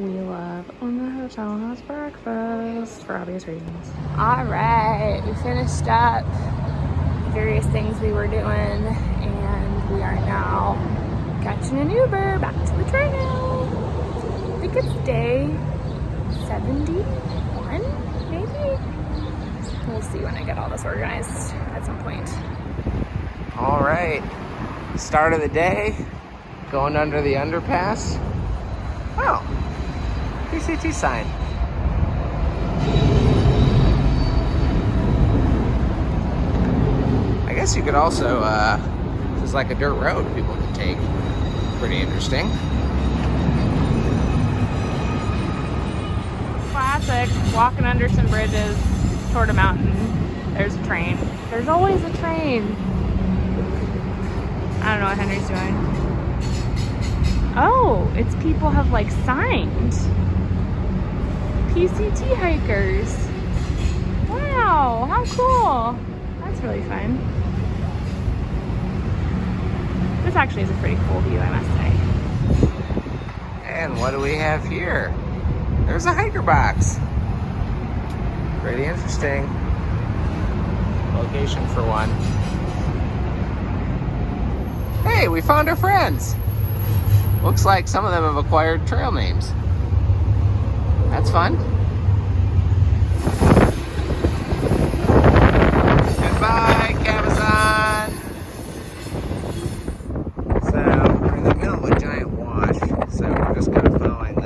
We love when the hotel has breakfast for obvious reasons. All right, we finished up various things we were doing, and we are now catching an Uber back to the trail. I think it's day 71, maybe? We'll see when I get all this organized at some point. All right, start of the day, going under the underpass. Oh, PCT sign. I guess you could also, this is like a dirt road people can take. Pretty interesting. Classic, walking under some bridges toward a mountain. There's a train. There's always a train. I don't know what Henry's doing. Oh, it's people have like signed. PCT hikers. Wow, how cool. That's really fun. This actually is a pretty cool view, I must say. And what do we have here? There's a hiker box. Pretty interesting location for one. Hey, we found our friends. Looks like some of them have acquired trail names. That's fun. Goodbye, Cabazon. So we're in the middle of a giant wash. So we're just kind of following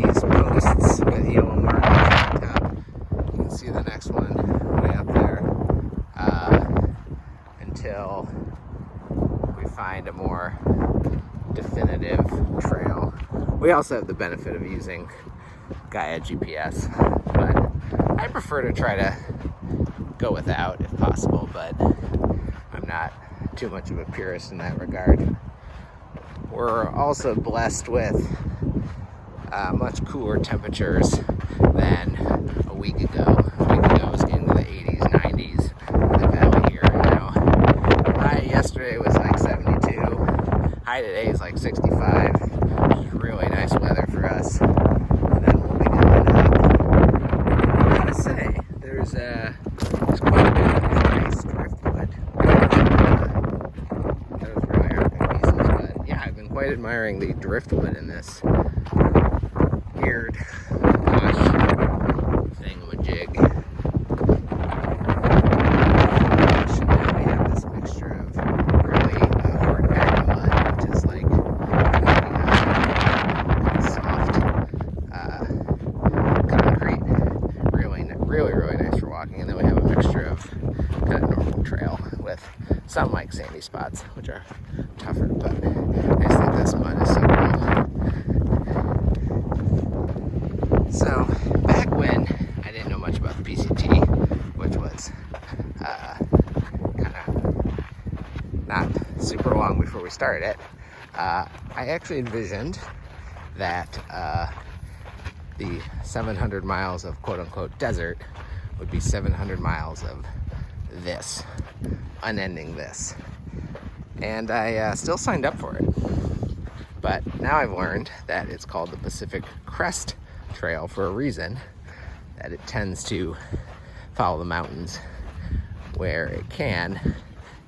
these posts with yellow markers on top. You can see the next one way up there until we find a more definitive trail. We also have the benefit of using Gaia GPS, but I prefer to try to go without if possible, but I'm not too much of a purist in that regard. We're also blessed with much cooler temperatures than a week ago. A week ago it was getting to the 80s, 90s in the valley here. Now, high yesterday was like 72. High today is like 65. Which is really nice weather for us. And then we'll be going up. I gotta say, there's quite a bit of nice driftwood. Those really are good pieces, but yeah, I've been quite admiring the driftwood in this weird gosh thingamajig. And now we have this mixture of really hard packed mud, which is like soft concrete. Really nice for walking. And then we have a mixture of kind of normal trail with some like sandy spots, which are tougher, but I just think this mud is so cool. So back when I didn't know much about the PCT, which was kind of not super long before we started it, I actually envisioned that the 700 miles of quote-unquote desert would be 700 miles of this, unending this. And I still signed up for it. But now I've learned that it's called the Pacific Crest Trail for a reason, that it tends to follow the mountains where it can,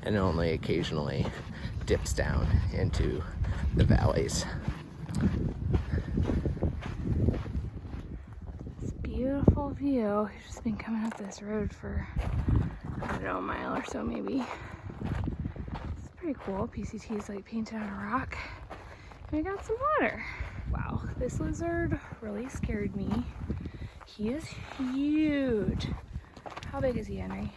and only occasionally dips down into the valleys. Beautiful view. We've just been coming up this road for, I don't know, a mile or so maybe. It's pretty cool. PCT is like painted on a rock. And we got some water. Wow, this lizard really scared me. He is huge. How big is he, Henry?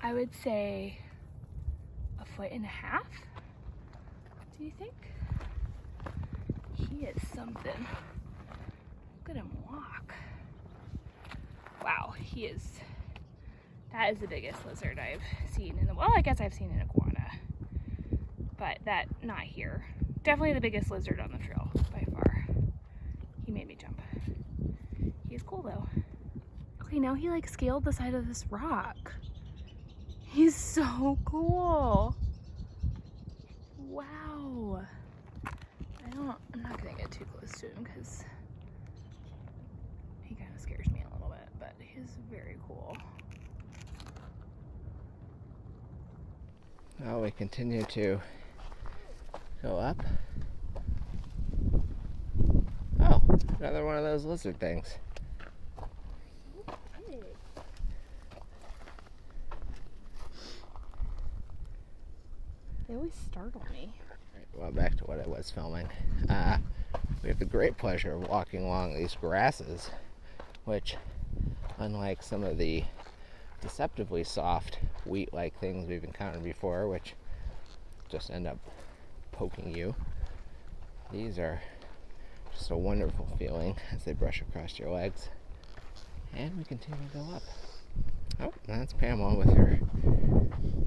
I would say 1.5 feet. Do you think? He is something. Look at him walk. Wow, he is. That is the biggest lizard I've seen in the, well, I guess I've seen an iguana, but that, not here. Definitely the biggest lizard on the trail by far. He made me jump. He's cool though. Okay, now he like scaled the side of this rock. He's so cool. Wow. I'm not gonna get too close to him because he kind of scares me a little bit, but he's very cool. Well, we continue to go up. Oh, another one of those lizard things. They always startle me. Right, well, back to what I was filming. We have the great pleasure of walking along these grasses, which, unlike some of the deceptively soft wheat-like things we've encountered before, which just end up poking you, these are just a wonderful feeling as they brush across your legs. And we continue to go up. Oh, that's Pamela with her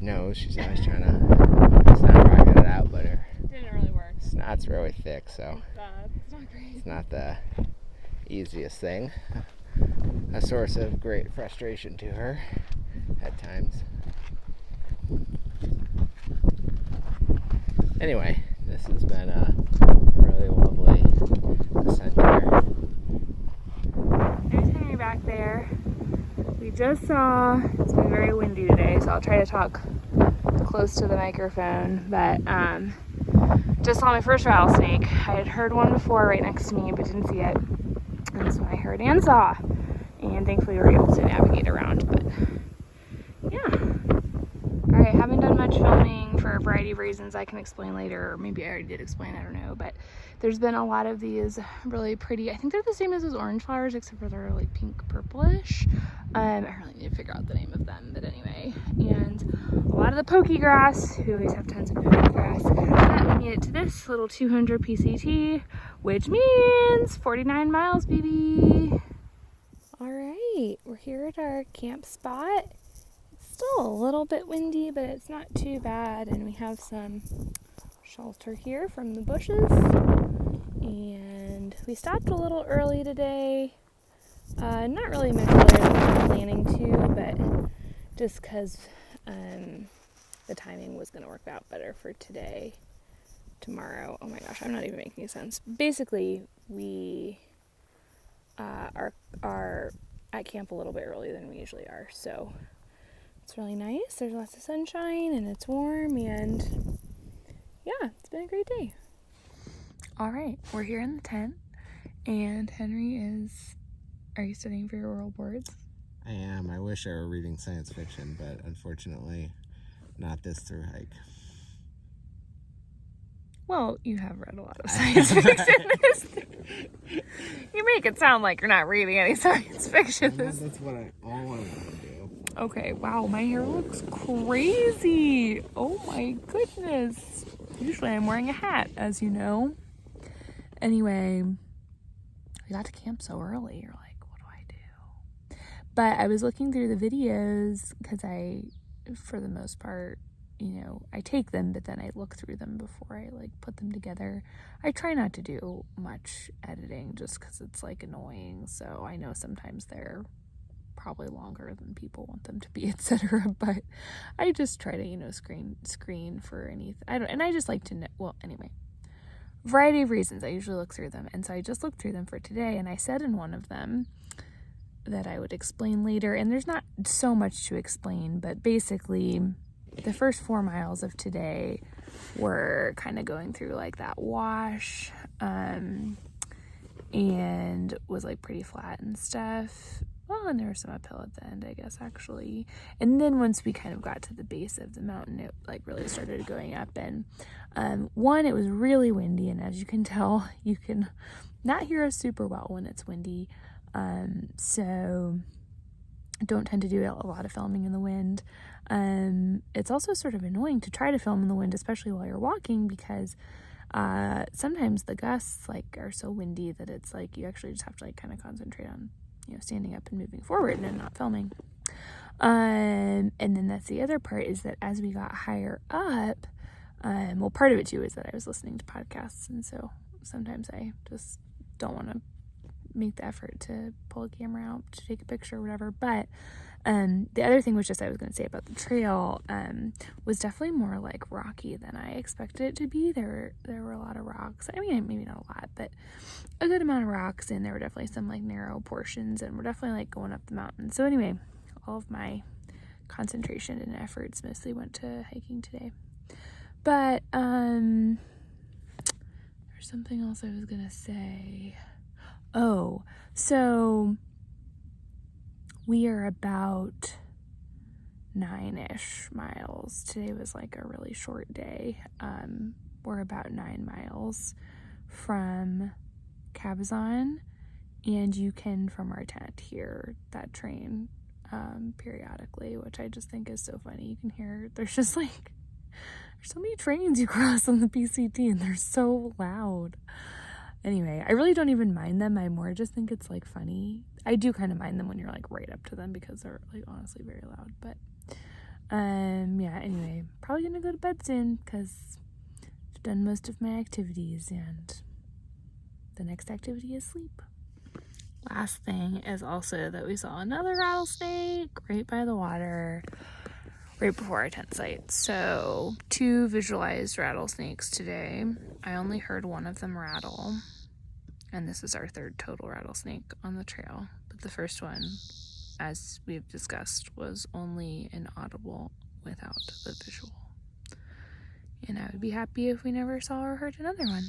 nose. She's always trying to snot rocket it out, but her Didn't really work. snot's really thick, so It's not great. it's not the easiest thing. A source of great frustration to her at times. Anyway, this has been a really lovely ascent here. There's Henry back there. We just saw, it's been very windy today, so I'll try to talk close to the microphone, but just saw my first rattlesnake. I had heard one before right next to me, but didn't see it. And so I heard and saw, and thankfully we were able to navigate around, but yeah. Alright, haven't done much filming for a variety of reasons I can explain later, or maybe I already did explain, I don't know, but there's been a lot of these really pretty, I think they're the same as those orange flowers, except for they're like pink purplish. I really need to figure out the name of them, but anyway. And a lot of the pokey grass, we always have tons of pokey grass. That made it to this little 200 PCT, which means 49 miles, baby. All right, we're here at our camp spot. It's still a little bit windy, but it's not too bad. And we have some shelter here from the bushes. And we stopped a little early today. Not really much earlier than we were planning to, but just because the timing was going to work out better for today. Tomorrow, oh my gosh, I'm not even making sense. Basically, we are at camp a little bit earlier than we usually are, so it's really nice. There's lots of sunshine and it's warm, and yeah, it's been a great day. All right, we're here in the tent, and Henry is, are you studying for your oral boards? I am. I wish I were reading science fiction, but unfortunately, not this through hike. Well, you have read a lot of science fiction. You make it sound like you're not reading any science fiction. That's what all I want to do. Okay, wow, my hair looks crazy. Oh my goodness. Usually I'm wearing a hat, as you know. Anyway, we got to camp so early. You're like, what do I do? But I was looking through the videos because I, for the most part, you know, I take them, but then I look through them before I like put them together. I try not to do much editing just because it's like annoying. So I know sometimes they're probably longer than people want them to be, etc. But I just try to, you know, screen for anything. I just like to know. Well, anyway, variety of reasons I usually look through them, and so I just looked through them for today, and I said in one of them that I would explain later, and there's not so much to explain, but basically the first 4 miles of today were kind of going through like that wash, and was like pretty flat and stuff. Well, and there was some uphill at the end, I guess, actually. And then once we kind of got to the base of the mountain, it like really started going up. And one, it was really windy, and as you can tell, you can not hear us super well when it's windy. So I don't tend to do a lot of filming in the wind. It's also sort of annoying to try to film in the wind, especially while you're walking, because sometimes the gusts like are so windy that it's like you actually just have to like kind of concentrate on, you know, standing up and moving forward and not filming. And then that's the other part, is that as we got higher up, well, part of it too is that I was listening to podcasts, and so sometimes I just don't want to make the effort to pull a camera out to take a picture or whatever. But the other thing was just, I was going to say about the trail, was definitely more like rocky than I expected it to be. There were a lot of rocks. I mean, maybe not a lot, but a good amount of rocks, and there were definitely some like narrow portions, and we're definitely like going up the mountain. So anyway, all of my concentration and efforts mostly went to hiking today. But there's something else I was gonna say. Oh, so we are about 9-ish miles. Today was like a really short day. We're about 9 miles from Cabazon, and you can, from our tent, hear that train periodically, which I just think is so funny. You can hear, there's just like, there's so many trains you cross on the PCT, and they're so loud. Anyway, I really don't even mind them. I more just think it's like funny. I do kind of mind them when you're like right up to them, because they're like honestly very loud. But yeah, anyway, probably gonna go to bed soon because I've done most of my activities, and the next activity is sleep. Last thing is also that we saw another rattlesnake right by the water, right before our tent site. So 2 visualized rattlesnakes today. I only heard one of them rattle, and this is our 3rd total rattlesnake on the trail. But the first one, as we've discussed, was only inaudible without the visual. And I would be happy if we never saw or heard another one.